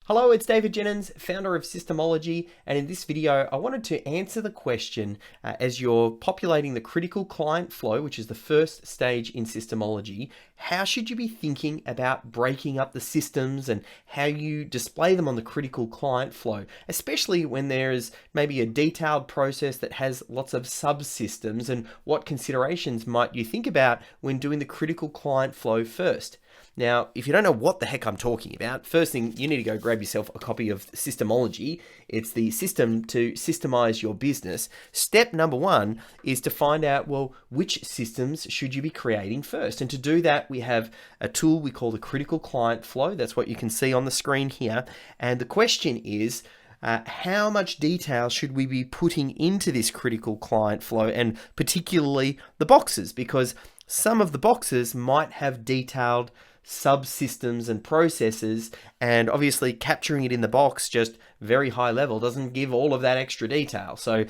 Hello, it's David Jennings, founder of Systemology, and in this video I wanted to answer the question as you're populating the critical client flow, which is the first stage in Systemology, how should you be thinking about breaking up the systems and how you display them on the critical client flow, especially when there is maybe a detailed process that has lots of subsystems, and what considerations might you think about when doing the critical client flow first. Now, if you don't know what the heck I'm talking about, first thing, you need to go grab yourself a copy of Systemology. It's the system to systemize your business. Step number one is to find out, well, which systems should you be creating first? And to do that, we have a tool we call the critical client flow. That's what you can see on the screen here. And the question is, how much detail should we be putting into this critical client flow, and particularly the boxes, because some of the boxes might have detailed subsystems and processes, and obviously capturing it in the box just very high level doesn't give all of that extra detail. So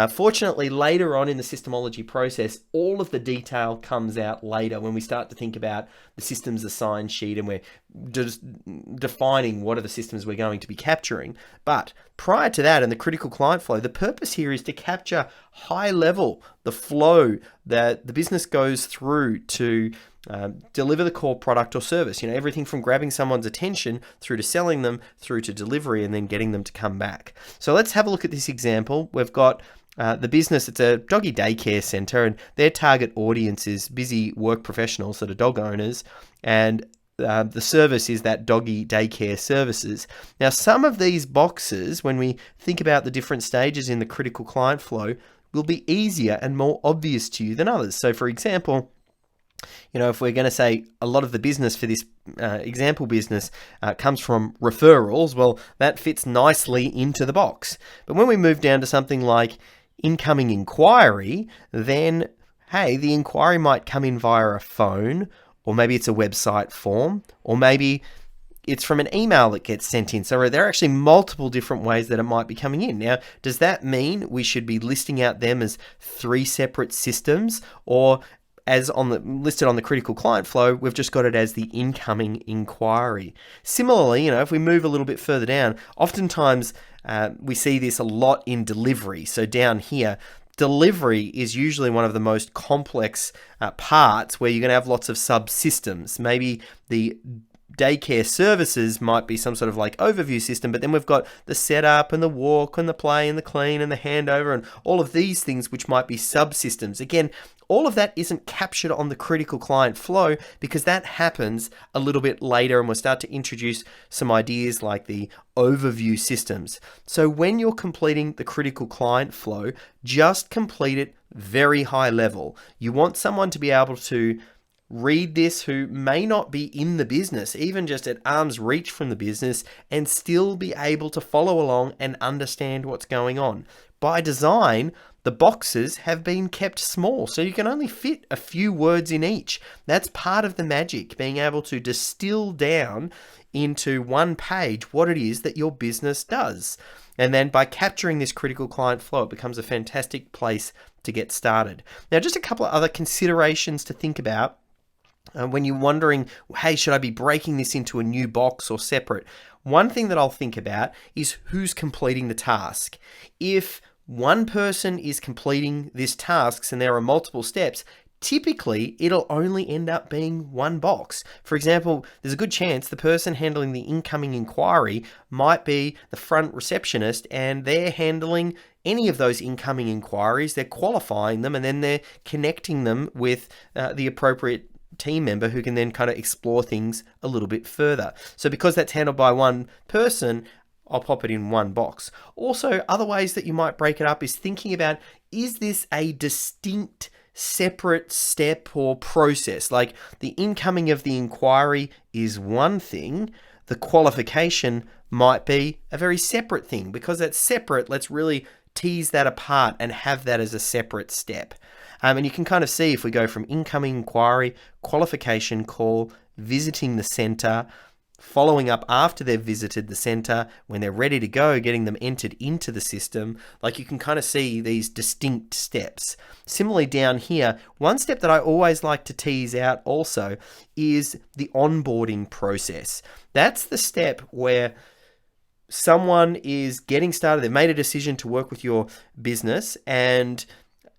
fortunately, later on in the Systemology process, all of the detail comes out later when we start to think about the systems assigned sheet and we're just defining what are the systems we're going to be capturing. But prior to that, in the critical client flow, the purpose here is to capture high level the flow that the business goes through to deliver the core product or service. Everything from grabbing someone's attention through to selling them, through to delivery, and then getting them to come back. So let's have a look at this example. We've got the business, it's a doggy daycare center, and their target audience is busy work professionals that are dog owners, and the service is that doggy daycare services. Now, some of these boxes, when we think about the different stages in the critical client flow, will be easier and more obvious to you than others. So for example, if we're going to say a lot of the business for this example business comes from referrals, well, that fits nicely into the box. But when we move down to something like incoming inquiry, then, hey, the inquiry might come in via a phone, or maybe it's a website form, or maybe it's from an email that gets sent in. So there are actually multiple different ways that it might be coming in. Now, does that mean we should be listing out them as 3 separate systems, or as listed on the critical client flow, we've just got it as the incoming inquiry? Similarly, if we move a little bit further down, oftentimes we see this a lot in delivery. So down here, delivery is usually one of the most complex parts, where you're going to have lots of subsystems. Maybe the daycare services might be some sort of like overview system, but then we've got the setup and the walk and the play and the clean and the handover and all of these things which might be subsystems. Again, all of that isn't captured on the critical client flow because that happens a little bit later, and we'll start to introduce some ideas like the overview systems. So when you're completing the critical client flow, just complete it very high level. You want someone to be able to read this who may not be in the business, even just at arm's reach from the business, and still be able to follow along and understand what's going on. By design, the boxes have been kept small, so you can only fit a few words in each. That's part of the magic, being able to distill down into one page what it is that your business does. And then by capturing this critical client flow, it becomes a fantastic place to get started. Now, just a couple of other considerations to think about when you're wondering, hey, should I be breaking this into a new box or separate? One thing that I'll think about is who's completing the task. If one person is completing this task and there are multiple steps, typically it'll only end up being one box. For example, there's a good chance the person handling the incoming inquiry might be the front receptionist, and they're handling any of those incoming inquiries, they're qualifying them, and then they're connecting them with the appropriate team member who can then kind of explore things a little bit further. So because that's handled by one person, I'll pop it in one box. Also, other ways that you might break it up is thinking about, is this a distinct separate step or process? Like the incoming of the inquiry is one thing, the qualification might be a very separate thing. Because that's separate, let's really tease that apart and have that as a separate step. And you can kind of see if we go from incoming inquiry, qualification call, visiting the center, following up after they've visited the center, when they're ready to go, getting them entered into the system. Like, you can kind of see these distinct steps. Similarly down here, one step that I always like to tease out also is the onboarding process. That's the step where someone is getting started, they've made a decision to work with your business, and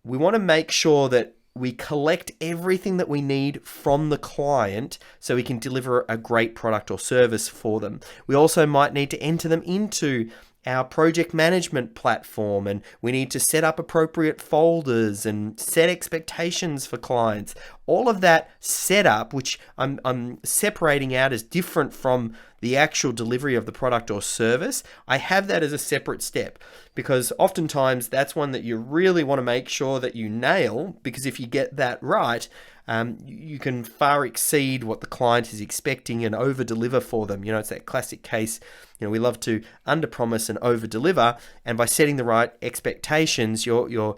we want to make sure that we collect everything that we need from the client so we can deliver a great product or service for them. We also might need to enter them into our project management platform, and we need to set up appropriate folders and set expectations for clients. All of that setup, which I'm separating out as different from the actual delivery of the product or service, I have that as a separate step, because oftentimes that's one that you really want to make sure that you nail, because if you get that right, you can far exceed what the client is expecting and over deliver for them. It's that classic case, we love to under promise and over deliver, and by setting the right expectations, you're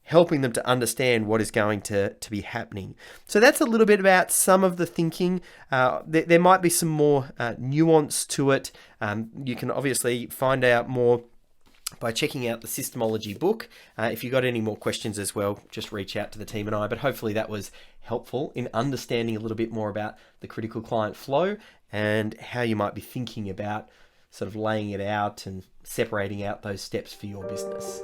helping them to understand what is going to be happening. So that's a little bit about some of the thinking. There might be some more nuance to it. You can obviously find out more by checking out the Systemology book. If you've got any more questions as well, just reach out to the team and I. But hopefully that was helpful in understanding a little bit more about the critical client flow and how you might be thinking about sort of laying it out and separating out those steps for your business.